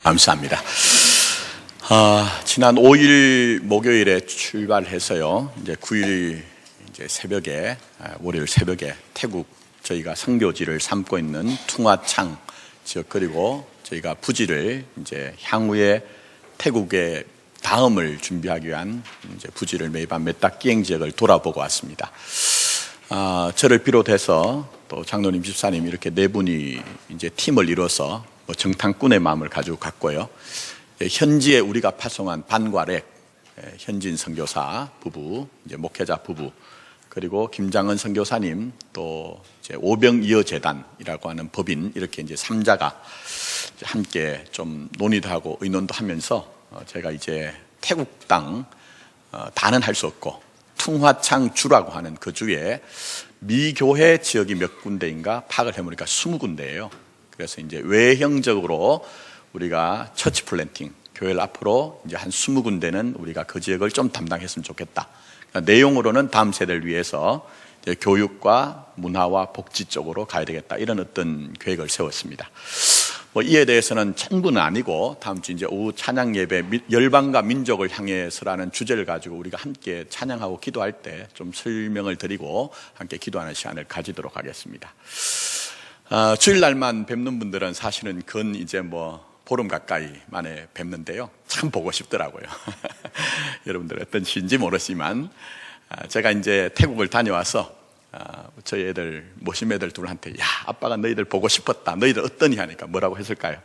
감사합니다. 지난 5일 목요일에 출발해서요. 이제 9일 이제 새벽에, 월요일 새벽에 태국 저희가 선교지를 삼고 있는 퉁화창 지역, 그리고 저희가 부지를 이제 향후에 태국의 다음을 준비하기 위한 이제 부지를 매입한 메따끼행 지역을 돌아보고 왔습니다. 저를 비롯해서 또 장로님, 집사님 이렇게 네 분이 이제 팀을 이뤄서 정탐꾼의 마음을 가지고 갔고요. 현지에 우리가 파송한 반과렉 현진 선교사 부부, 이제 목회자 부부, 그리고 김장은 선교사님, 또 이제 오병이어 재단이라고 하는 법인, 이렇게 이제 3자가 함께 좀 논의도 하고 의논도 하면서 제가 이제 태국 땅 다는 할 수 없고 퉁화창 주라고 하는 그 주에 미교회 지역이 몇 군데인가 파악을 해보니까 20군데예요. 그래서 이제 외형적으로 우리가 처치 플랜팅, 교회를 앞으로 이제 한 20군데는 우리가 그 지역을 좀 담당했으면 좋겠다. 그러니까 내용으로는 다음 세대를 위해서 이제 교육과 문화와 복지 쪽으로 가야 되겠다, 이런 어떤 계획을 세웠습니다. 이에 대해서는 전부는 아니고 다음 주 이제 오후 찬양 예배, 열방과 민족을 향해서라는 주제를 가지고 우리가 함께 찬양하고 기도할 때 좀 설명을 드리고 함께 기도하는 시간을 가지도록 하겠습니다. 주일날만 뵙는 분들은 사실은 근 이제 보름 가까이 만에 뵙는데요. 참 보고 싶더라고요. 여러분들 어떤 시인지 모르지만 제가 이제 태국을 다녀와서 저희 애들, 모심 애들 둘한테 야, 아빠가 너희들 보고 싶었다, 너희들 어떠니 하니까 뭐라고 했을까요?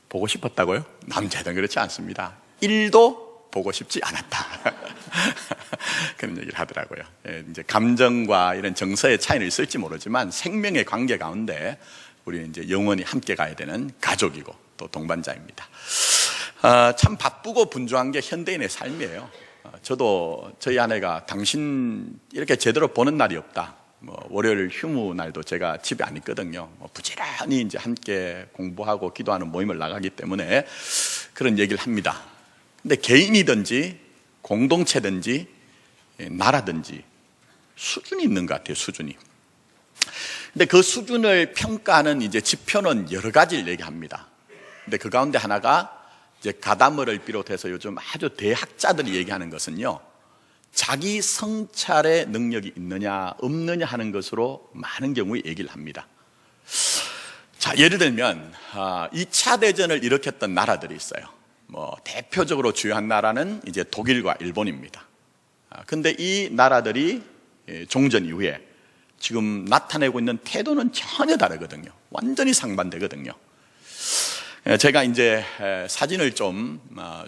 보고 싶었다고요? 남자들은 그렇지 않습니다. 1도 보고 싶지 않았다. 그런 얘기를 하더라고요. 이제 감정과 이런 정서의 차이는 있을지 모르지만 생명의 관계 가운데 우리는 이제 영원히 함께 가야 되는 가족이고 또 동반자입니다. 참 바쁘고 분주한 게 현대인의 삶이에요. 저도 저희 아내가 당신 이렇게 제대로 보는 날이 없다, 월요일 휴무 날도 제가 집에 안 있거든요. 부지런히 이제 함께 공부하고 기도하는 모임을 나가기 때문에 그런 얘기를 합니다. 근데 개인이든지 공동체든지 나라든지 수준이 있는 것 같아요, 수준이. 근데 그 수준을 평가하는 이제 지표는 여러 가지를 얘기합니다. 근데 그 가운데 하나가 이제 가다머를 비롯해서 요즘 아주 대학자들이 얘기하는 것은요, 자기 성찰의 능력이 있느냐 없느냐 하는 것으로 많은 경우에 얘기를 합니다. 자, 예를 들면 2차 대전을 일으켰던 나라들이 있어요. 대표적으로 주요한 나라는 이제 독일과 일본입니다. 근데 이 나라들이 종전 이후에 지금 나타내고 있는 태도는 전혀 다르거든요. 완전히 상반되거든요. 제가 이제 사진을 좀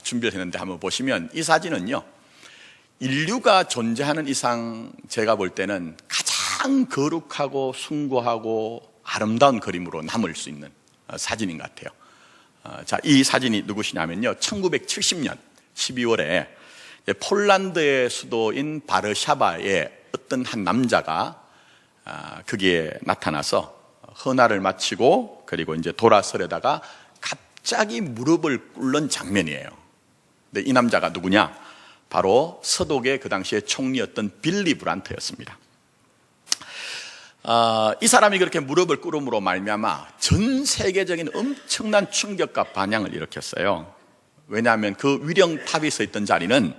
준비했는데 한번 보시면, 이 사진은요, 인류가 존재하는 이상 제가 볼 때는 가장 거룩하고 숭고하고 아름다운 그림으로 남을 수 있는 사진인 것 같아요. 자, 이 사진이 누구시냐면요, 1970년 12월에 폴란드의 수도인 바르샤바에 어떤 한 남자가 거기에 나타나서 헌화를 마치고 그리고 이제 돌아서려다가 갑자기 무릎을 꿇는 장면이에요. 근데 이 남자가 누구냐? 바로 서독의 그 당시에 총리였던 빌리 브란트였습니다. 이 사람이 그렇게 무릎을 꿇음으로 말미암아 전 세계적인 엄청난 충격과 반향을 일으켰어요. 왜냐하면 그 위령탑이 서 있던 자리는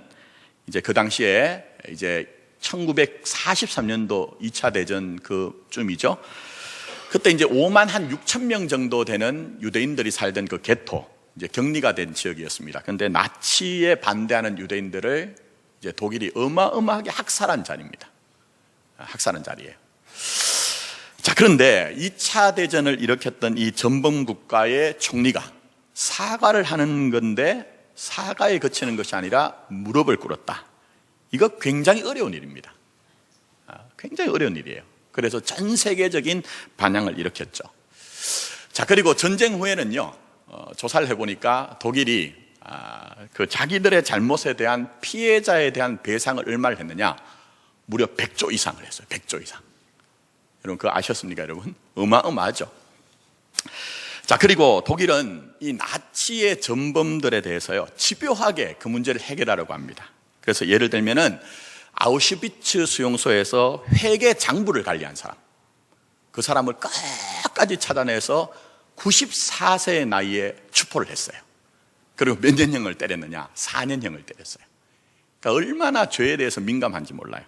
이제 그 당시에 이제 1943년도 2차 대전 그쯤이죠. 그때 이제 5만 한 6천 명 정도 되는 유대인들이 살던 그 게토, 이제 격리가 된 지역이었습니다. 그런데 나치에 반대하는 유대인들을 이제 독일이 어마어마하게 학살한 자리입니다. 학살한 자리예요. 자, 그런데 2차 대전을 일으켰던 이 전범 국가의 총리가 사과를 하는 건데 사과에 그치는 것이 아니라 무릎을 꿇었다. 이거 굉장히 어려운 일입니다. 굉장히 어려운 일이에요. 그래서 전 세계적인 반향을 일으켰죠. 자, 그리고 전쟁 후에는요, 조사를 해보니까 독일이 그 자기들의 잘못에 대한 피해자에 대한 배상을 얼마를 했느냐? 무려 100조 이상을 했어요. 100조 이상. 여러분 그거 아셨습니까, 여러분? 어마어마하죠. 자, 그리고 독일은 이 나치의 전범들에 대해서요, 집요하게 그 문제를 해결하려고 합니다. 그래서 예를 들면은 아우슈비츠 수용소에서 회계 장부를 관리한 사람, 그 사람을 끝까지 찾아내서 94세의 나이에 추포를 했어요. 그리고 몇 년형을 때렸느냐? 4년형을 때렸어요. 그러니까 얼마나 죄에 대해서 민감한지 몰라요.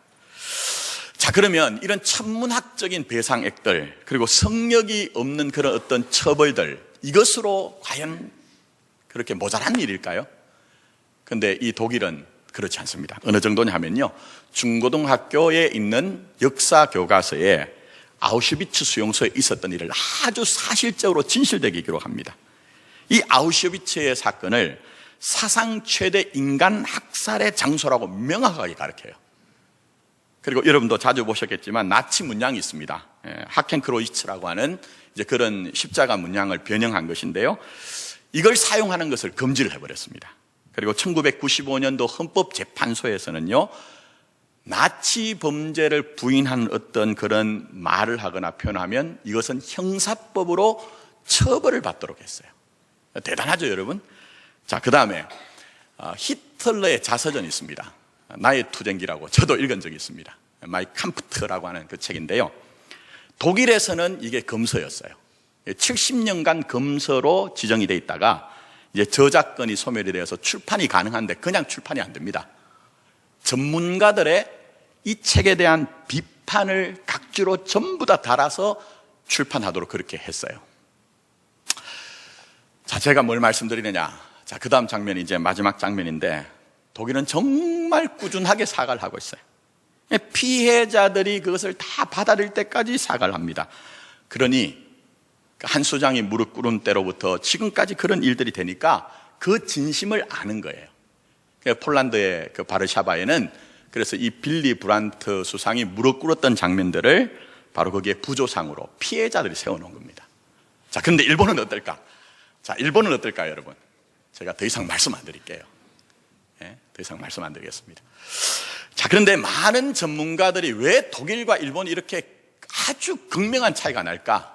자, 그러면 이런 천문학적인 배상액들, 그리고 성력이 없는 그런 어떤 처벌들, 이것으로 과연 그렇게 모자란 일일까요? 근데 이 독일은 그렇지 않습니다. 어느 정도냐 하면요, 중고등학교에 있는 역사 교과서에 아우슈비츠 수용소에 있었던 일을 아주 사실적으로 진실되게 기록합니다. 이 아우슈비츠의 사건을 사상 최대 인간 학살의 장소라고 명확하게 가르쳐요. 그리고 여러분도 자주 보셨겠지만 나치 문양이 있습니다. 하켄크로이츠라고 하는 이제 그런 십자가 문양을 변형한 것인데요, 이걸 사용하는 것을 금지를 해버렸습니다. 그리고 1995년도 헌법재판소에서는요, 나치 범죄를 부인하는 어떤 그런 말을 하거나 표현하면 이것은 형사법으로 처벌을 받도록 했어요. 대단하죠, 여러분? 자, 그 다음에 히틀러의 자서전이 있습니다. 나의 투쟁기라고 저도 읽은 적이 있습니다. 마이 캄프트라고 하는 그 책인데요, 독일에서는 이게 검서였어요. 70년간 검서로 지정이 돼 있다가 이제 저작권이 소멸이 되어서 출판이 가능한데 그냥 출판이 안 됩니다. 전문가들의 이 책에 대한 비판을 각주로 전부 다 달아서 출판하도록 그렇게 했어요. 자, 제가 뭘 말씀드리느냐. 자, 그 다음 장면이 이제 마지막 장면인데, 독일은 정말 꾸준하게 사과를 하고 있어요. 피해자들이 그것을 다 받아들일 때까지 사과를 합니다. 그러니 한 수장이 무릎 꿇은 때로부터 지금까지 그런 일들이 되니까 그 진심을 아는 거예요. 폴란드의 그 바르샤바에는 그래서 이 빌리 브란트 수상이 무릎 꿇었던 장면들을 바로 거기에 부조상으로 피해자들이 세워놓은 겁니다. 자, 그런데 일본은 어떨까? 자, 일본은 어떨까요, 여러분? 제가 더 이상 말씀 안 드릴게요. 더 이상 말씀 안 드리겠습니다. 자, 그런데 많은 전문가들이 왜 독일과 일본이 이렇게 아주 극명한 차이가 날까?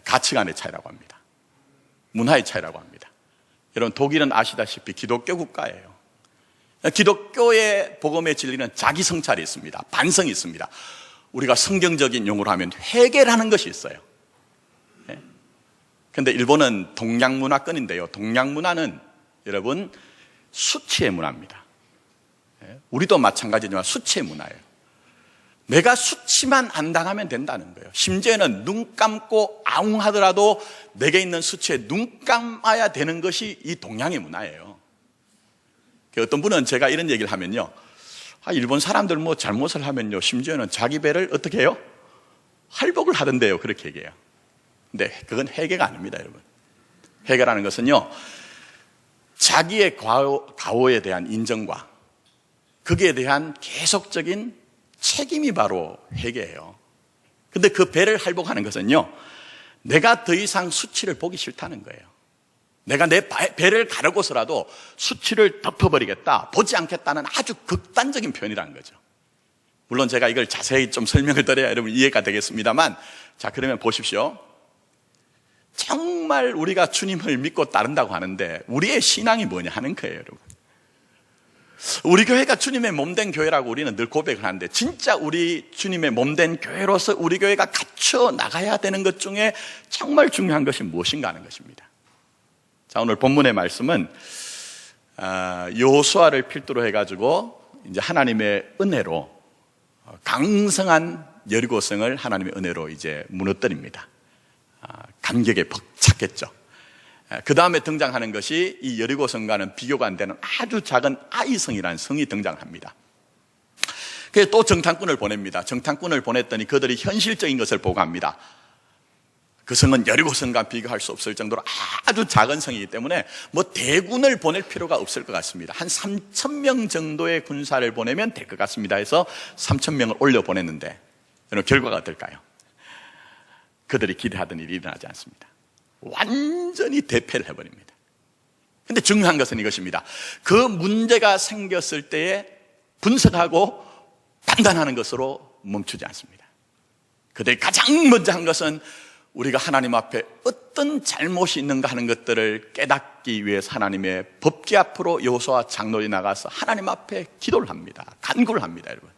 가치관의 차이라고 합니다. 문화의 차이라고 합니다. 여러분, 독일은 아시다시피 기독교 국가예요. 기독교의 복음의 진리는 자기 성찰이 있습니다. 반성이 있습니다. 우리가 성경적인 용어로 하면 회개라는 것이 있어요. 그런데 일본은 동양 문화권인데요, 동양 문화는 여러분 수치의 문화입니다. 우리도 마찬가지지만 수치의 문화예요. 내가 수치만 안 당하면 된다는 거예요. 심지어는 눈 감고 아웅하더라도 내게 있는 수치에 눈 감아야 되는 것이 이 동양의 문화예요. 어떤 분은 제가 이런 얘기를 하면요, 일본 사람들 뭐 잘못을 하면요, 심지어는 자기 배를 어떻게 해요? 할복을 하던데요, 그렇게 얘기해요. 근데 그건 회개가 아닙니다, 여러분. 회개라는 것은요, 자기의 과오에 대한 인정과 거기에 대한 계속적인 책임이 바로 회개예요. 근데 그 배를 할복하는 것은요, 내가 더 이상 수치를 보기 싫다는 거예요. 내가 내 배를 가르고서라도 수치를 덮어버리겠다, 보지 않겠다는 아주 극단적인 표현이라는 거죠. 물론 제가 이걸 자세히 좀 설명을 드려야 여러분 이해가 되겠습니다만, 자, 그러면 보십시오. 정말 우리가 주님을 믿고 따른다고 하는데 우리의 신앙이 뭐냐 하는 거예요, 여러분. 우리 교회가 주님의 몸된 교회라고 우리는 늘 고백을 하는데, 진짜 우리 주님의 몸된 교회로서 우리 교회가 갖춰 나가야 되는 것 중에 정말 중요한 것이 무엇인가 하는 것입니다. 자, 오늘 본문의 말씀은 여호수아를 필두로 해가지고 이제 하나님의 은혜로 강성한 여리고성을 하나님의 은혜로 이제 무너뜨립니다. 감격에 벅찼겠죠. 그 다음에 등장하는 것이 이 여리고성과는 비교가 안 되는 아주 작은 아이성이라는 성이 등장합니다. 그래서 또 정탐꾼을 보냅니다. 정탐꾼을 보냈더니 그들이 현실적인 것을 보고합니다. 그 성은 여리고성과 비교할 수 없을 정도로 아주 작은 성이기 때문에 뭐 대군을 보낼 필요가 없을 것 같습니다. 한 3,000명 정도의 군사를 보내면 될 것 같습니다 해서 3,000명을 올려 보냈는데, 여러분 결과가 어떨까요? 그들이 기대하던 일이 일어나지 않습니다. 완전히 대패를 해버립니다. 그런데 중요한 것은 이것입니다. 그 문제가 생겼을 때에 분석하고 판단하는 것으로 멈추지 않습니다. 그들이 가장 먼저 한 것은 우리가 하나님 앞에 어떤 잘못이 있는가 하는 것들을 깨닫기 위해서 하나님의 법궤 앞으로 여호수아 장로들이 나가서 하나님 앞에 기도를 합니다. 간구를 합니다, 여러분.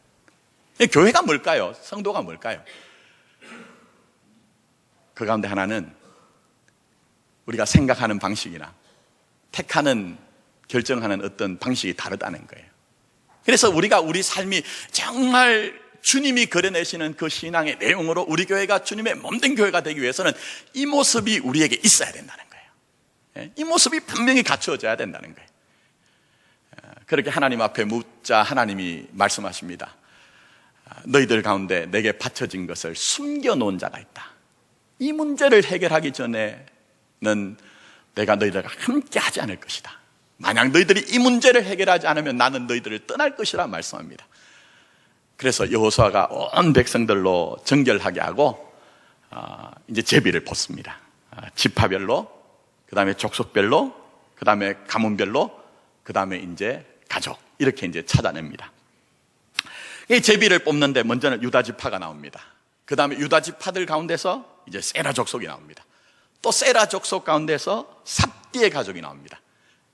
교회가 뭘까요? 성도가 뭘까요? 그 가운데 하나는 우리가 생각하는 방식이나 택하는, 결정하는 어떤 방식이 다르다는 거예요. 그래서 우리가 우리 삶이 정말 주님이 그려내시는 그 신앙의 내용으로 우리 교회가 주님의 몸된 교회가 되기 위해서는 이 모습이 우리에게 있어야 된다는 거예요. 이 모습이 분명히 갖추어져야 된다는 거예요. 그렇게 하나님 앞에 묻자 하나님이 말씀하십니다. 너희들 가운데 내게 바쳐진 것을 숨겨놓은 자가 있다. 이 문제를 해결하기 전에는 내가 너희들과 함께 하지 않을 것이다. 만약 너희들이 이 문제를 해결하지 않으면 나는 너희들을 떠날 것이라 말씀합니다. 그래서 여호수아가 온 백성들로 정결하게 하고 이제 제비를 뽑습니다. 지파별로, 그 다음에 족속별로, 그 다음에 가문별로, 그 다음에 이제 가족, 이렇게 이제 찾아냅니다. 이 제비를 뽑는데 먼저는 유다 지파가 나옵니다. 그 다음에 유다 지파들 가운데서 이제 세라 족속이 나옵니다. 또 세라 족속 가운데서 삽디의 가족이 나옵니다.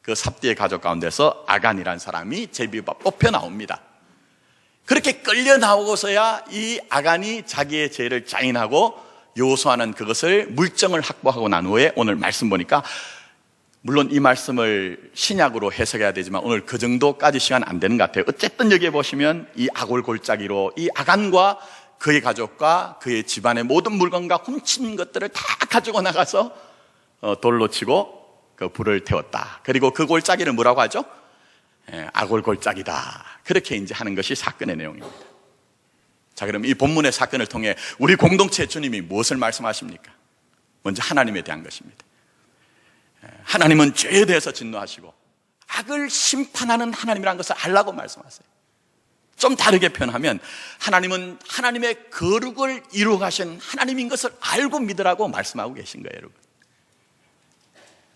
그 삽디의 가족 가운데서 아간이라는 사람이 제비가 뽑혀 나옵니다. 그렇게 끌려 나오고서야 이 아간이 자기의 죄를 자인하고 여호수아는 그것을 물정을 확보하고 난 후에 오늘 말씀 보니까, 물론 이 말씀을 신약으로 해석해야 되지만 오늘 그 정도까지 시간 안 되는 것 같아요. 어쨌든 여기에 보시면 이 아골 골짜기로 이 아간과 그의 가족과 그의 집안의 모든 물건과 훔친 것들을 다 가지고 나가서 돌로 치고 그 불을 태웠다. 그리고 그 골짜기를 뭐라고 하죠? 아골 골짜기다. 그렇게 이제 하는 것이 사건의 내용입니다. 자, 그럼 이 본문의 사건을 통해 우리 공동체 주님이 무엇을 말씀하십니까? 먼저 하나님에 대한 것입니다. 하나님은 죄에 대해서 진노하시고 악을 심판하는 하나님이라는 것을 알라고 말씀하세요. 좀 다르게 표현하면 하나님은 하나님의 거룩을 이루어가신 하나님인 것을 알고 믿으라고 말씀하고 계신 거예요.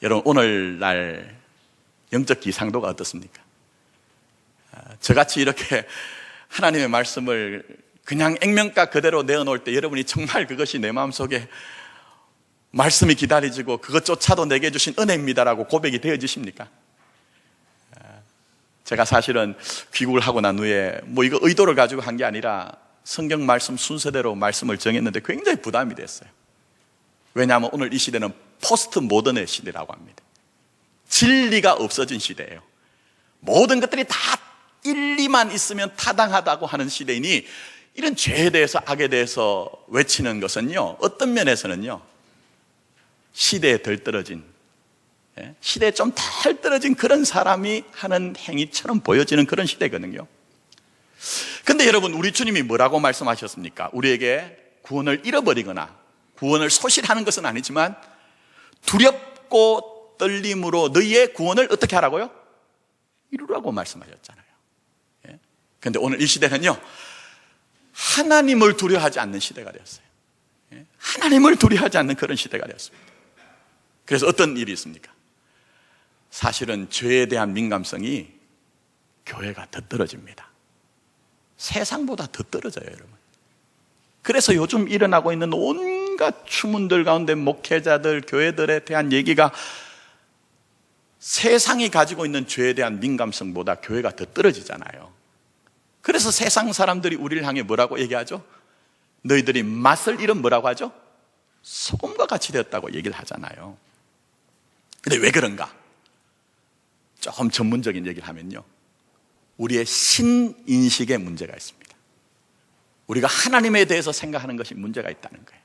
여러분 오늘날 영적 기상도가 어떻습니까? 저같이 이렇게 하나님의 말씀을 그냥 액면가 그대로 내어놓을 때 여러분이 정말 그것이 내 마음속에 말씀이 기다려지고 그것조차도 내게 주신 은혜입니다라고 고백이 되어지십니까? 제가 사실은 귀국을 하고 난 후에 이거 의도를 가지고 한 게 아니라 성경 말씀 순서대로 말씀을 정했는데 굉장히 부담이 됐어요. 왜냐하면 오늘 이 시대는 포스트 모던의 시대라고 합니다. 진리가 없어진 시대예요. 모든 것들이 다 일리만 있으면 타당하다고 하는 시대이니 이런 죄에 대해서 악에 대해서 외치는 것은요, 어떤 면에서는요 시대에 덜 떨어진, 시대에 좀 덜 떨어진 그런 사람이 하는 행위처럼 보여지는 그런 시대거든요. 근데 여러분 우리 주님이 뭐라고 말씀하셨습니까? 우리에게 구원을 잃어버리거나 구원을 소실하는 것은 아니지만 두렵고 떨림으로 너희의 구원을 어떻게 하라고요? 이루라고 말씀하셨잖아요. 그런데 오늘 이 시대는요 하나님을 두려워하지 않는 시대가 되었어요. 하나님을 두려워하지 않는 그런 시대가 되었습니다. 그래서 어떤 일이 있습니까? 사실은 죄에 대한 민감성이 교회가 더 떨어집니다. 세상보다 더 떨어져요, 여러분. 그래서 요즘 일어나고 있는 온갖 추문들 가운데 목회자들, 교회들에 대한 얘기가 세상이 가지고 있는 죄에 대한 민감성보다 교회가 더 떨어지잖아요. 그래서 세상 사람들이 우리를 향해 뭐라고 얘기하죠? 너희들이 맛을 잃은 뭐라고 하죠? 소금과 같이 되었다고 얘기를 하잖아요. 근데 왜 그런가? 조금 전문적인 얘기를 하면요, 우리의 신인식에 문제가 있습니다. 우리가 하나님에 대해서 생각하는 것이 문제가 있다는 거예요.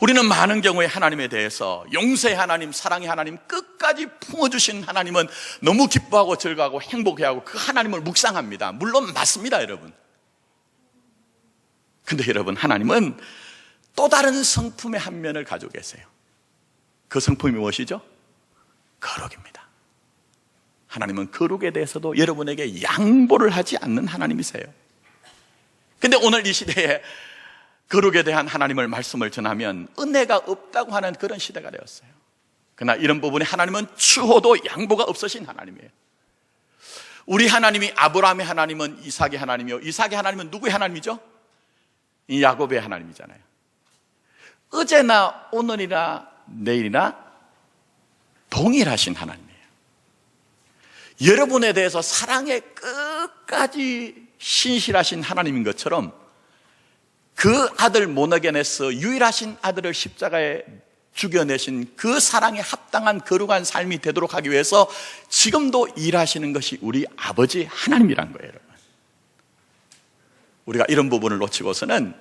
우리는 많은 경우에 하나님에 대해서 용서의 하나님, 사랑의 하나님, 끝까지 품어주신 하나님은 너무 기뻐하고 즐거워하고 행복해하고 그 하나님을 묵상합니다. 물론 맞습니다, 여러분. 근데 여러분, 하나님은 또 다른 성품의 한 면을 가지고 계세요. 그 성품이 무엇이죠? 거룩입니다. 하나님은 거룩에 대해서도 여러분에게 양보를 하지 않는 하나님이세요. 근데 오늘 이 시대에 거룩에 대한 하나님을 말씀을 전하면 은혜가 없다고 하는 그런 시대가 되었어요. 그러나 이런 부분에 하나님은 추호도 양보가 없으신 하나님이에요. 우리 하나님이 아브라함의 하나님은 이삭의 하나님이요, 이삭의 하나님은 누구의 하나님이죠? 이 야곱의 하나님이잖아요. 어제나 오늘이나 내일이나 동일하신 하나님이에요. 여러분에 대해서 사랑에 끝까지 신실하신 하나님인 것처럼 그 아들 못 얻겨내서 유일하신 아들을 십자가에 죽여내신 그 사랑에 합당한 거룩한 삶이 되도록 하기 위해서 지금도 일하시는 것이 우리 아버지 하나님이란 거예요, 여러분. 우리가 이런 부분을 놓치고서는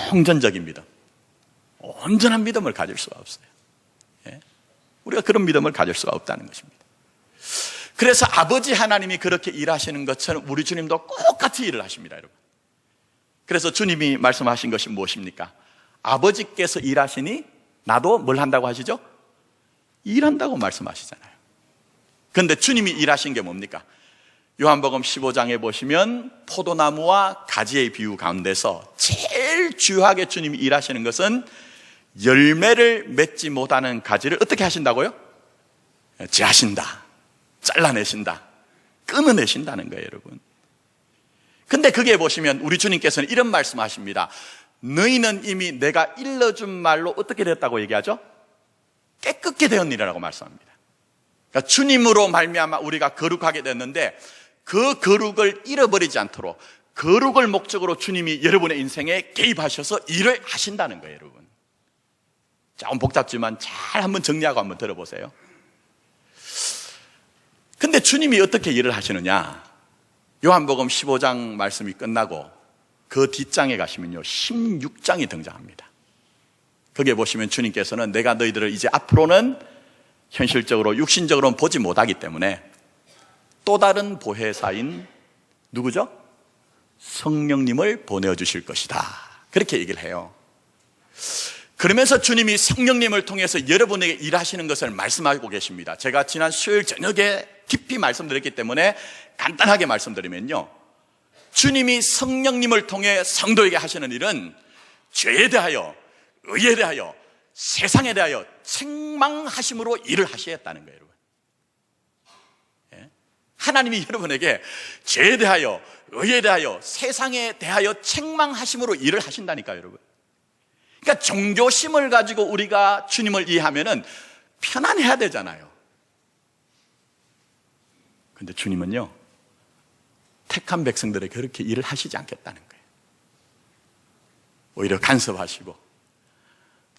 통전적인 믿음, 온전한 믿음을 가질 수가 없어요. 우리가 그런 믿음을 가질 수가 없다는 것입니다. 그래서 아버지 하나님이 그렇게 일하시는 것처럼 우리 주님도 똑같이 일을 하십니다, 여러분. 그래서 주님이 말씀하신 것이 무엇입니까? 아버지께서 일하시니 나도 뭘 한다고 하시죠? 일한다고 말씀하시잖아요. 그런데 주님이 일하신 게 뭡니까? 요한복음 15장에 보시면 포도나무와 가지의 비유 가운데서 제일 주요하게 주님이 일하시는 것은 열매를 맺지 못하는 가지를 어떻게 하신다고요? 제하신다, 잘라내신다, 끊어내신다는 거예요, 여러분. 근데 그게 보시면 우리 주님께서는 이런 말씀하십니다. 너희는 이미 내가 일러준 말로 어떻게 되었다고 얘기하죠? 깨끗게 되었느니라고 말씀합니다. 그러니까 주님으로 말미암아 우리가 거룩하게 됐는데 그 거룩을 잃어버리지 않도록 거룩을 목적으로 주님이 여러분의 인생에 개입하셔서 일을 하신다는 거예요, 여러분. 조금 복잡지만 잘 한번 정리하고 한번 들어보세요. 근데 주님이 어떻게 일을 하시느냐? 요한복음 15장 말씀이 끝나고 그 뒷장에 가시면요 16장이 등장합니다. 거기에 보시면 주님께서는 내가 너희들을 이제 앞으로는 현실적으로 육신적으로는 보지 못하기 때문에 또 다른 보혜사인 누구죠? 성령님을 보내주실 것이다, 그렇게 얘기를 해요. 그러면서 주님이 성령님을 통해서 여러분에게 일하시는 것을 말씀하고 계십니다. 제가 지난 수요일 저녁에 깊이 말씀드렸기 때문에 간단하게 말씀드리면요, 주님이 성령님을 통해 성도에게 하시는 일은 죄에 대하여, 의에 대하여, 세상에 대하여 책망하심으로 일을 하시겠다는 거예요, 여러분. 하나님이 여러분에게 죄에 대하여, 의에 대하여, 세상에 대하여 책망하심으로 일을 하신다니까요, 여러분. 그러니까 종교심을 가지고 우리가 주님을 이해하면은 편안해야 되잖아요. 근데 주님은요, 택한 백성들에게 그렇게 일을 하시지 않겠다는 거예요. 오히려 간섭하시고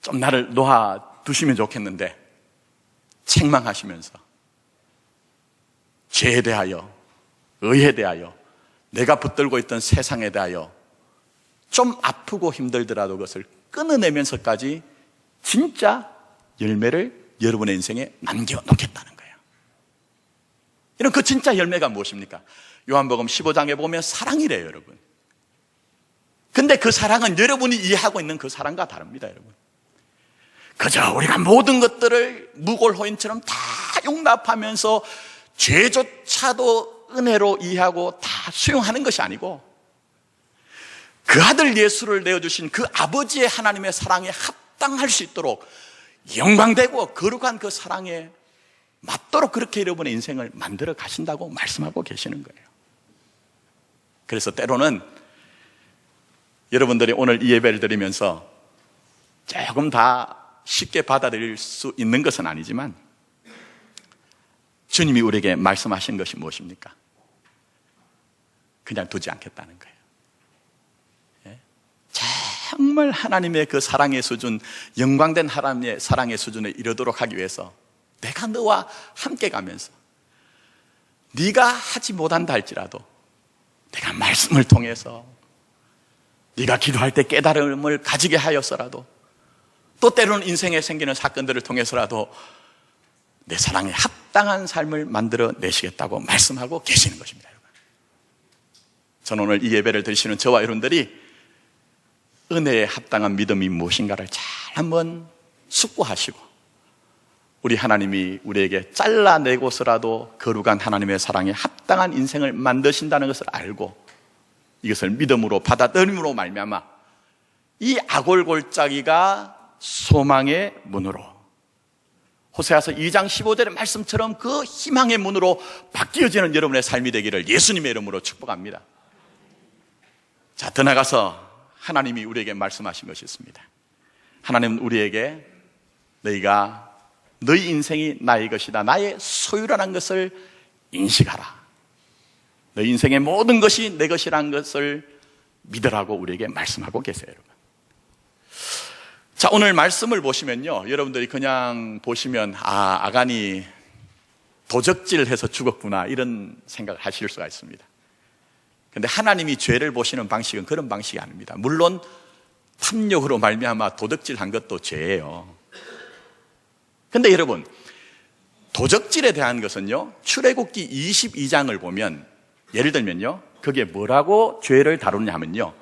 좀 나를 놓아두시면 좋겠는데 책망하시면서 죄에 대하여, 의에 대하여, 내가 붙들고 있던 세상에 대하여 좀 아프고 힘들더라도 그것을 끊어내면서까지 진짜 열매를 여러분의 인생에 남겨놓겠다는 거예요. 이런 그 진짜 열매가 무엇입니까? 요한복음 15장에 보면 사랑이래요, 여러분. 근데 그 사랑은 여러분이 이해하고 있는 그 사랑과 다릅니다, 여러분. 그저 우리가 모든 것들을 무골호인처럼 다 용납하면서 죄조차도 은혜로 이해하고 다 수용하는 것이 아니고 그 아들 예수를 내어주신 그 아버지의 하나님의 사랑에 합당할 수 있도록 영광되고 거룩한 그 사랑에 맞도록 그렇게 여러분의 인생을 만들어 가신다고 말씀하고 계시는 거예요. 그래서 때로는 여러분들이 오늘 이 예배를 드리면서 조금 다 쉽게 받아들일 수 있는 것은 아니지만 주님이 우리에게 말씀하신 것이 무엇입니까? 그냥 두지 않겠다는 거예요. 정말 하나님의 그 사랑의 수준, 영광된 하나님의 사랑의 수준에 이르도록 하기 위해서 내가 너와 함께 가면서 네가 하지 못한다 할지라도 내가 말씀을 통해서, 네가 기도할 때 깨달음을 가지게 하여서라도, 또 때로는 인생에 생기는 사건들을 통해서라도 내 사랑에 합당한 삶을 만들어 내시겠다고 말씀하고 계시는 것입니다, 여러분. 저는 오늘 이 예배를 드리시는 저와 여러분들이 은혜에 합당한 믿음이 무엇인가를 잘 한번 숙고하시고, 우리 하나님이 우리에게 잘라내고서라도 거룩한 하나님의 사랑에 합당한 인생을 만드신다는 것을 알고 이것을 믿음으로 받아들임으로 말미암아 이 아골골짜기가 소망의 문으로, 호세아서 2장 15절의 말씀처럼 그 희망의 문으로 바뀌어지는 여러분의 삶이 되기를 예수님의 이름으로 축복합니다. 자, 더 나가서 하나님이 우리에게 말씀하신 것이 있습니다. 하나님은 우리에게 너희가 너희 인생이 나의 것이다, 나의 소유라는 것을 인식하라, 너희 인생의 모든 것이 내 것이라는 것을 믿으라고 우리에게 말씀하고 계세요, 여러분. 자, 오늘 말씀을 보시면요, 여러분들이 그냥 보시면 아간이 도적질해서 죽었구나 이런 생각을 하실 수가 있습니다. 그런데 하나님이 죄를 보시는 방식은 그런 방식이 아닙니다. 물론 탐욕으로 말미암아 도적질한 것도 죄예요. 그런데 여러분, 도적질에 대한 것은요, 출애굽기 22장을 보면 예를 들면요, 그게 뭐라고 죄를 다루냐 하면요,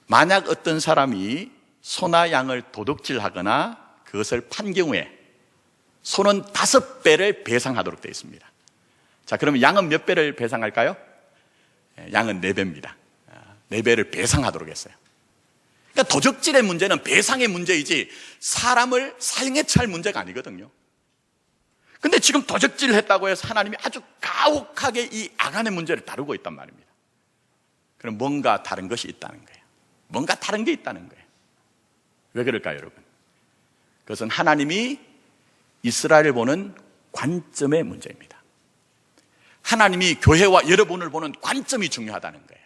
만약 어떤 사람이 소나 양을 도둑질하거나 그것을 판 경우에 소는 5배를 배상하도록 되어 있습니다. 자, 그러면 양은 몇 배를 배상할까요? 양은 4배입니다. 4배를 배상하도록 했어요. 그러니까 도적질의 문제는 배상의 문제이지 사람을 사형에 처할 문제가 아니거든요. 근데 지금 도적질을 했다고 해서 하나님이 아주 가혹하게 이 아간의 문제를 다루고 있단 말입니다. 그럼 뭔가 다른 것이 있다는 거예요. 뭔가 다른 게 있다는 거예요. 왜 그럴까요, 여러분? 그것은 하나님이 이스라엘을 보는 관점의 문제입니다. 하나님이 교회와 여러분을 보는 관점이 중요하다는 거예요.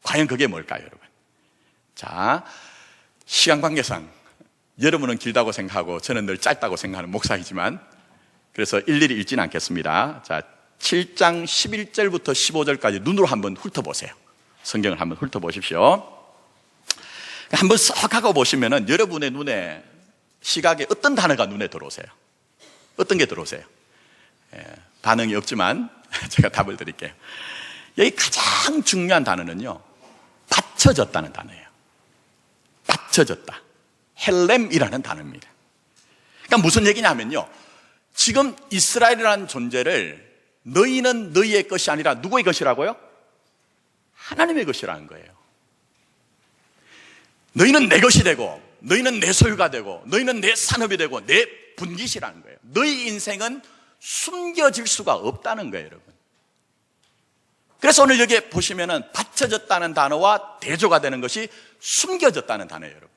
과연 그게 뭘까요, 여러분? 자, 시간 관계상 여러분은 길다고 생각하고 저는 늘 짧다고 생각하는 목사이지만 그래서 일일이 읽지는 않겠습니다. 자, 7장 11절부터 15절까지 눈으로 한번 훑어보세요. 성경을 한번 훑어보십시오. 한번 썩 하고 보시면은 여러분의 눈에, 시각에 어떤 단어가 눈에 들어오세요? 어떤 게 들어오세요? 반응이 없지만 제가 답을 드릴게요. 여기 가장 중요한 단어는요, 받쳐졌다는 단어예요. 받쳐졌다. 헬렘이라는 단어입니다. 그러니까 무슨 얘기냐면요, 지금 이스라엘이라는 존재를 너희는 너희의 것이 아니라 누구의 것이라고요? 하나님의 것이라는 거예요. 너희는 내 것이 되고 너희는 내 소유가 되고 너희는 내 산업이 되고 내 분깃이라는 거예요. 너희 인생은 숨겨질 수가 없다는 거예요, 여러분. 그래서 오늘 여기에 보시면은 받쳐졌다는 단어와 대조가 되는 것이 숨겨졌다는 단어예요, 여러분.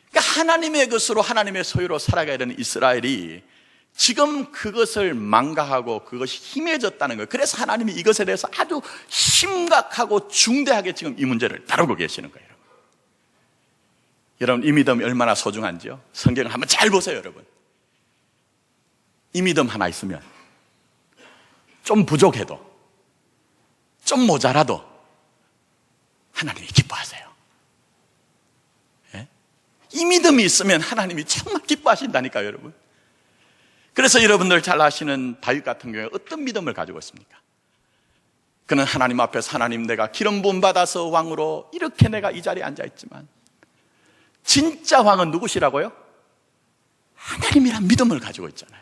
그러니까 하나님의 것으로 하나님의 소유로 살아가야 되는 이스라엘이 지금 그것을 망가하고 그것이 희미해졌다는 거예요. 그래서 하나님이 이것에 대해서 아주 심각하고 중대하게 지금 이 문제를 다루고 계시는 거예요. 여러분, 이 믿음이 얼마나 소중한지요? 성경을 한번 잘 보세요, 여러분. 이 믿음 하나 있으면 좀 부족해도 좀 모자라도 하나님이 기뻐하세요. 예? 이 믿음이 있으면 하나님이 정말 기뻐하신다니까요, 여러분. 그래서 여러분들 잘 아시는 다윗 같은 경우에 어떤 믿음을 가지고 있습니까? 그는 하나님 앞에서 하나님, 내가 기름 부음 받아서 왕으로 이렇게 내가 이 자리에 앉아 있지만 진짜 왕은 누구시라고요? 하나님이란 믿음을 가지고 있잖아요.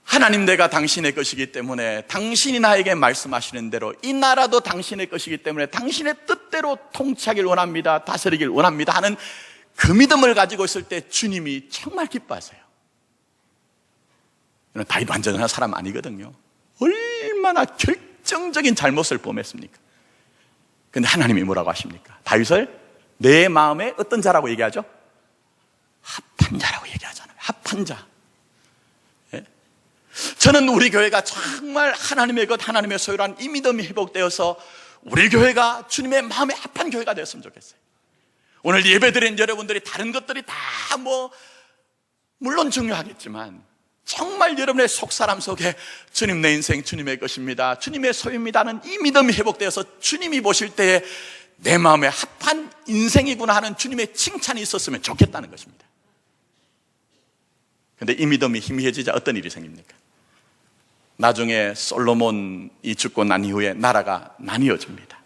하나님, 내가 당신의 것이기 때문에 당신이 나에게 말씀하시는 대로 이 나라도 당신의 것이기 때문에 당신의 뜻대로 통치하길 원합니다, 다스리길 원합니다 하는 그 믿음을 가지고 있을 때 주님이 정말 기뻐하세요. 다윗 완전한 사람 아니거든요. 얼마나 결정적인 잘못을 범했습니까? 근데 하나님이 뭐라고 하십니까? 다윗을 내 마음에 어떤 자라고 얘기하죠? 합한 자라고 얘기하잖아요. 합한 자. 예? 저는 우리 교회가 정말 하나님의 것, 하나님의 소유란 이 믿음이 회복되어서 우리 교회가 주님의 마음에 합한 교회가 되었으면 좋겠어요. 오늘 예배드린 여러분들이 다른 것들이 다 물론 중요하겠지만 정말 여러분의 속사람 속에 주님, 내 인생 주님의 것입니다, 주님의 소유입니다는 이 믿음이 회복되어서 주님이 보실 때에 내 마음에 합한 인생이구나 하는 주님의 칭찬이 있었으면 좋겠다는 것입니다. 그런데 이 믿음이 희미해지자 어떤 일이 생깁니까? 나중에 솔로몬이 죽고 난 이후에 나라가 나뉘어집니다.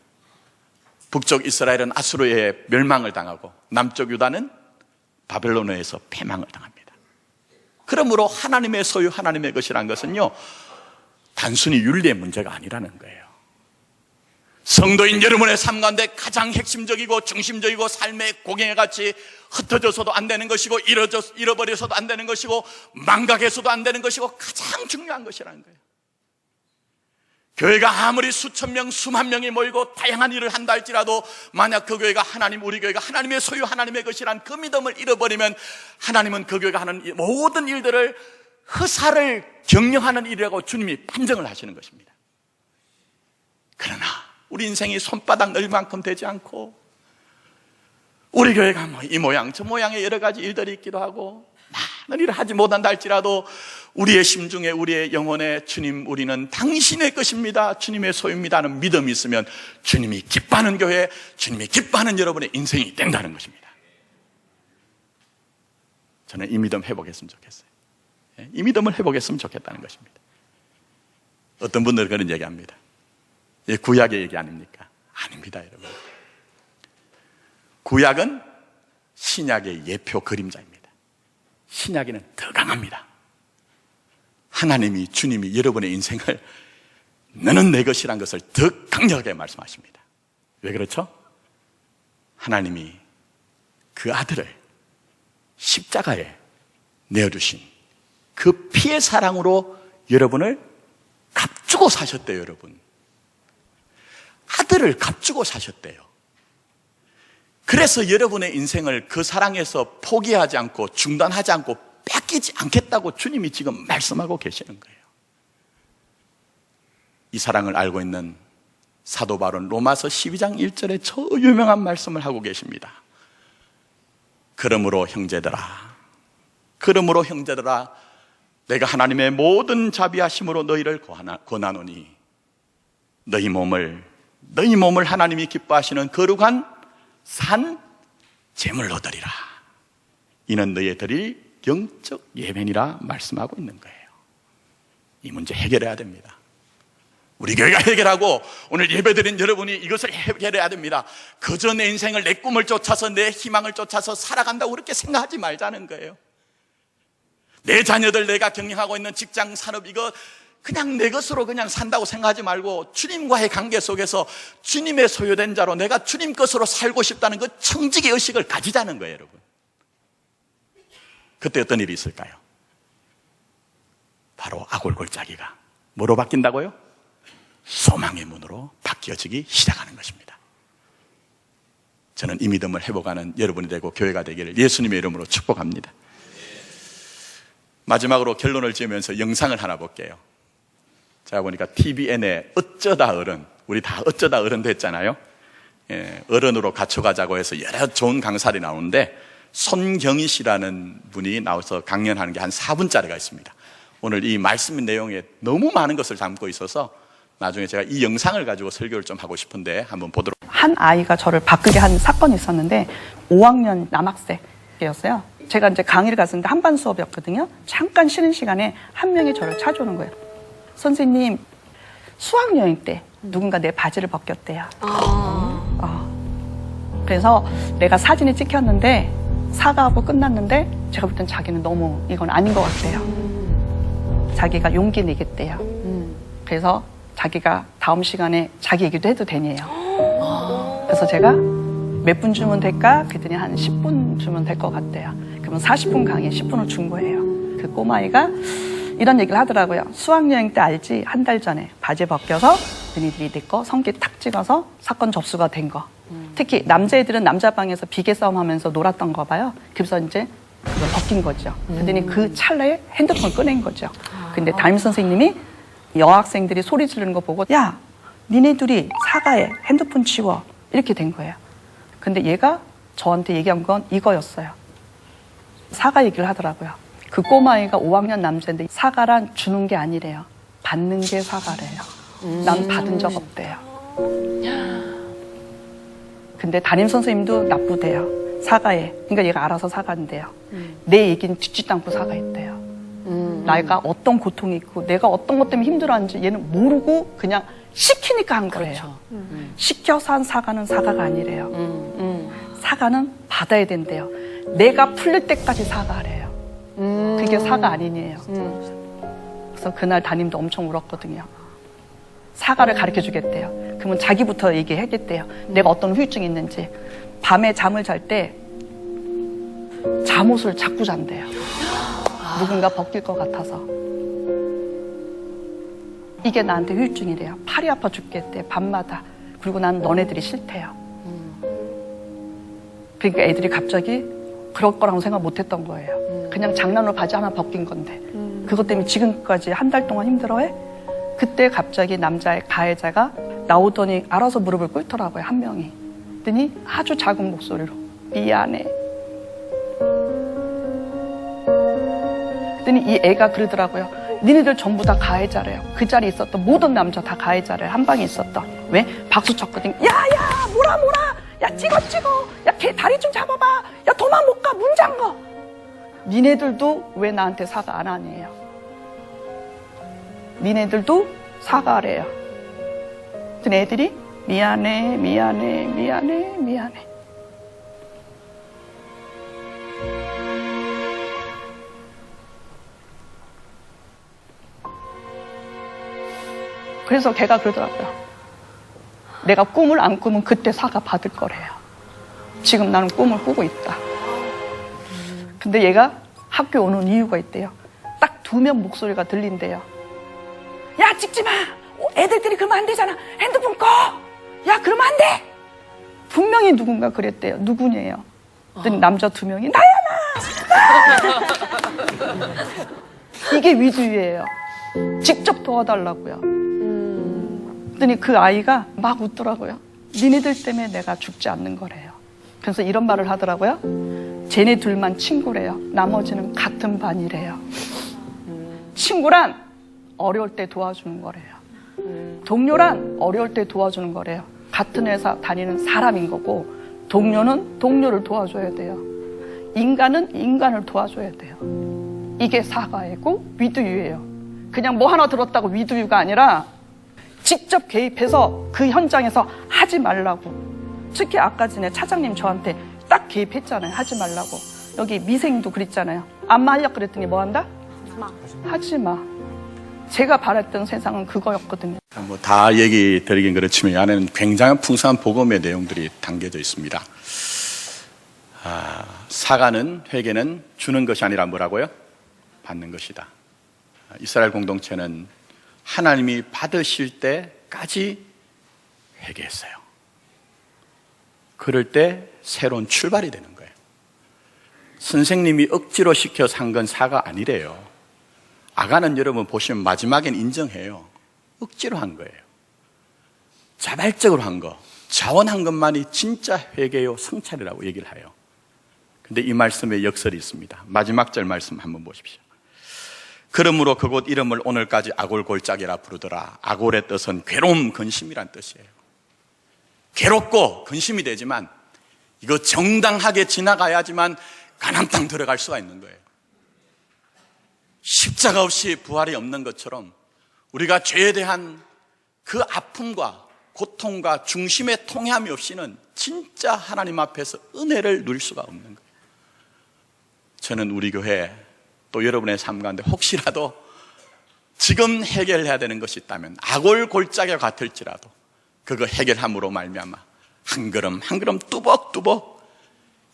북쪽 이스라엘은 아수르의 멸망을 당하고 남쪽 유다는 바벨론에서 패망을 당합니다. 그러므로 하나님의 소유, 하나님의 것이란 것은요, 단순히 윤리의 문제가 아니라는 거예요. 성도인 여러분의 삶 가운데 가장 핵심적이고 중심적이고 삶의 고갱이같이 흩어져서도 안 되는 것이고 잃어버려서도 안 되는 것이고 망각해서도 안 되는 것이고 가장 중요한 것이라는 거예요. 교회가 아무리 수천 명, 수만 명이 모이고 다양한 일을 한다 할지라도 만약 그 교회가 우리 교회가 하나님의 소유, 하나님의 것이란 그 믿음을 잃어버리면 하나님은 그 교회가 하는 모든 일들을 허사를 경영하는 일이라고 주님이 판정을 하시는 것입니다. 그러나 우리 인생이 손바닥 넓을 만큼 되지 않고 우리 교회가 뭐 이 모양 저 모양의 여러 가지 일들이 있기도 하고 많은 일을 하지 못한다 할지라도 우리의 심중에 우리의 영혼에 주님 우리는 당신의 것입니다, 주님의 소유입니다 하는 믿음이 있으면 주님이 기뻐하는 교회, 주님이 기뻐하는 여러분의 인생이 된다는 것입니다. 저는 이 믿음 회복했으면 좋겠어요. 이 믿음을 회복했으면 좋겠다는 것입니다. 어떤 분들은 그런 얘기합니다. 이 구약의 얘기 아닙니까? 아닙니다, 여러분. 구약은 신약의 예표 그림자입니다. 신약에는 더 강합니다. 하나님이, 주님이 여러분의 인생을 너는 내 것이란 것을 더 강력하게 말씀하십니다. 왜 그렇죠? 하나님이 그 아들을 십자가에 내어주신 그 피의 사랑으로 여러분을 값주고 사셨대요, 여러분. 아들을 값주고 사셨대요. 그래서 여러분의 인생을 그 사랑에서 포기하지 않고 중단하지 않고 뺏기지 않겠다고 주님이 지금 말씀하고 계시는 거예요. 이 사랑을 알고 있는 사도 바울은 로마서 12장 1절에 저 유명한 말씀을 하고 계십니다. 그러므로 형제들아, 내가 하나님의 모든 자비하심으로 너희를 권하노니 너희 몸을 하나님이 기뻐하시는 거룩한 산 제물로 드리라. 이는 너희의 드릴 영적 예배니라 말씀하고 있는 거예요. 이 문제 해결해야 됩니다. 우리 교회가 해결하고 오늘 예배드린 여러분이 이것을 해결해야 됩니다. 그저 내 인생을, 내 꿈을 쫓아서, 내 희망을 쫓아서 살아간다고 그렇게 생각하지 말자는 거예요. 내 자녀들, 내가 경영하고 있는 직장, 산업, 이거 그냥 내 것으로 그냥 산다고 생각하지 말고 주님과의 관계 속에서 주님의 소유된 자로 내가 주님 것으로 살고 싶다는 그 청지기 의식을 가지자는 거예요, 여러분. 그때 어떤 일이 있을까요? 바로 아골골짜기가 뭐로 바뀐다고요? 소망의 문으로 바뀌어지기 시작하는 것입니다. 저는 이 믿음을 회복하는 여러분이 되고 교회가 되기를 예수님의 이름으로 축복합니다. 마지막으로 결론을 지으면서 영상을 하나 볼게요. 제가 보니까 TVN에 어쩌다 어른, 우리 다 어쩌다 어른 됐잖아요. 어른으로 갖춰가자고 해서 여러 좋은 강사들이 나오는데 손경희 씨라는 분이 나와서 강연하는 게 한 4분짜리가 있습니다. 오늘 이 말씀 내용에 너무 많은 것을 담고 있어서 나중에 제가 이 영상을 가지고 설교를 좀 하고 싶은데 한번 보도록. 한 아이가 저를 바꾸게 한 사건이 있었는데 5학년 남학생이었어요. 제가 이제 강의를 갔었는데 한반 수업이었거든요. 잠깐 쉬는 시간에 한 명이 저를 찾아오는 거예요. 선생님, 수학여행 때 누군가 내 바지를 벗겼대요. 그래서 내가 사진을 찍혔는데 사과하고 끝났는데 제가 볼 땐 자기는 너무 이건 아닌 것 같대요. 자기가 용기 내겠대요. 그래서 자기가 다음 시간에 자기 얘기도 해도 되네요. 그래서 제가 몇 분 주면 될까? 그랬더니 한 10분 주면 될 것 같대요. 그러면 40분 강의 10분을 준 거예요. 그 꼬마아이가 이런 얘기를 하더라고요. 수학여행 때 알지? 한 달 전에 바지 벗겨서 너희들이 내 거 성기 탁 찍어서 사건 접수가 된 거. 특히 남자애들은 남자 방에서 비계 싸움 하면서 놀았던 거 봐요. 그래서 이제 그걸 벗긴 거죠. 그랬더니 그 찰나에 핸드폰을 꺼낸 거죠. 근데 담임 선생님이 여학생들이 소리 지르는 거 보고 야, 니네 둘이 사과해. 핸드폰 치워. 이렇게 된 거예요. 근데 얘가 저한테 얘기한 건 이거였어요. 사과 얘기를 하더라고요. 그 꼬마아이가 5학년 남자인데 사과란 주는 게 아니래요. 받는 게 사과래요. 난 받은 적 없대요. 근데 담임 선생님도 나쁘대요. 사과해. 그러니까 얘가 알아서 사과한대요. 내 얘기는 듣지도 않고 사과했대요. 내가 어떤 고통이 있고 내가 어떤 것 때문에 힘들어하는지 얘는 모르고 그냥 시키니까 한 거예요. 그렇죠. 시켜서 한 사과는 사과가 아니래요. 사과는 받아야 된대요. 내가 풀릴 때까지 사과하래요. 그게 사과 아니네요. 그래서 그날 담임도 엄청 울었거든요. 사과를 가르쳐 주겠대요. 그러면 자기부터 얘기하겠대요. 내가 어떤 후유증이 있는지. 밤에 잠을 잘 때 잠옷을 자꾸 잔대요. 누군가 벗길 것 같아서. 이게 나한테 후유증이래요. 팔이 아파 죽겠대, 밤마다. 그리고 난 너네들이 싫대요. 그러니까 애들이 갑자기 그럴 거라고 생각 못 했던 거예요. 그냥 장난으로 바지 하나 벗긴 건데. 그것 때문에 지금까지 한 달 동안 힘들어해? 그때 갑자기 남자의 가해자가 나오더니 알아서 무릎을 꿇더라고요, 한 명이. 그랬더니 아주 작은 목소리로 미안해. 그랬더니 이 애가 그러더라고요. 니네들 전부 다 가해자래요. 그 자리에 있었던 모든 남자 다 가해자래요. 한 방에 있었던. 왜? 박수 쳤거든. 야야 뭐라 야 찍어 야 걔 다리 좀 잡아봐. 야 도망 못 가 문 잠궈. 니네들도 왜 나한테 사과 안 하니에요? 니네들도 사과하래요. 그랬더니 애들이 미안해. 그래서 걔가 그러더라고요. 내가 꿈을 안 꾸면 그때 사과 받을 거래요. 지금 나는 꿈을 꾸고 있다. 근데 얘가 학교 오는 이유가 있대요. 딱 2명 목소리가 들린대요. 야 찍지 마. 애들끼리 그러면 안 되잖아. 핸드폰 꺼. 야 그러면 안 돼. 분명히 누군가 그랬대요. 누구냐요? 그랬더니 남자 2명이 나야 나. 이게 위주의예요. 직접 도와달라고요. 그랬더니 그 아이가 막 웃더라고요. 니네들 때문에 내가 죽지 않는 거래요. 그래서 이런 말을 하더라고요. 쟤네 둘만 친구래요. 나머지는 같은 반이래요. 친구란 어려울 때 도와주는 거래요. 동료란 어려울 때 도와주는 거래요. 같은 회사 다니는 사람인 거고, 동료는 동료를 도와줘야 돼요. 인간은 인간을 도와줘야 돼요. 이게 사과이고 위두유예요. 그냥 뭐 하나 들었다고 위두유가 아니라 직접 개입해서 그 현장에서 하지 말라고. 특히 아까 전에 차장님 저한테 딱 개입했잖아요. 하지 말라고. 여기 미생도 그랬잖아요. 안마 하려고 그랬더니 뭐 한다? 하지 마. 제가 바랬던 세상은 그거였거든요. 뭐 다 얘기 드리긴 그렇지만 이 안에는 굉장한 풍성한 복음의 내용들이 담겨져 있습니다. 사과는, 회개는 주는 것이 아니라 뭐라고요? 받는 것이다. 이스라엘 공동체는 하나님이 받으실 때까지 회개했어요. 그럴 때 새로운 출발이 되는 거예요. 선생님이 억지로 시켜서 한 건 사과 아니래요. 아가는 여러분 보시면 마지막엔 인정해요. 억지로 한 거예요. 자발적으로 한 거, 자원한 것만이 진짜 회개요, 성찰이라고 얘기를 해요. 근데 이 말씀에 역설이 있습니다. 마지막 절 말씀 한번 보십시오. 그러므로 그곳 이름을 오늘까지 아골골짜기라 부르더라. 아골의 뜻은 괴로움, 근심이란 뜻이에요. 괴롭고 근심이 되지만 이거 정당하게 지나가야지만 가나안 땅 들어갈 수가 있는 거예요. 십자가 없이 부활이 없는 것처럼 우리가 죄에 대한 그 아픔과 고통과 중심의 통해함이 없이는 진짜 하나님 앞에서 은혜를 누릴 수가 없는 거예요. 저는 우리 교회 또 여러분의 삶 가운데 혹시라도 지금 해결해야 되는 것이 있다면 아골골짜기가 같을지라도 그거 해결함으로 말미암아 한 걸음 한 걸음 뚜벅뚜벅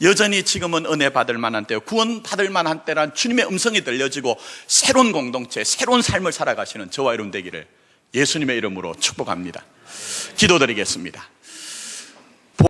여전히 지금은 은혜 받을 만한 때요, 구원 받을 만한 때란 주님의 음성이 들려지고 새로운 공동체, 새로운 삶을 살아가시는 저와 여러분 되기를 예수님의 이름으로 축복합니다. 기도드리겠습니다.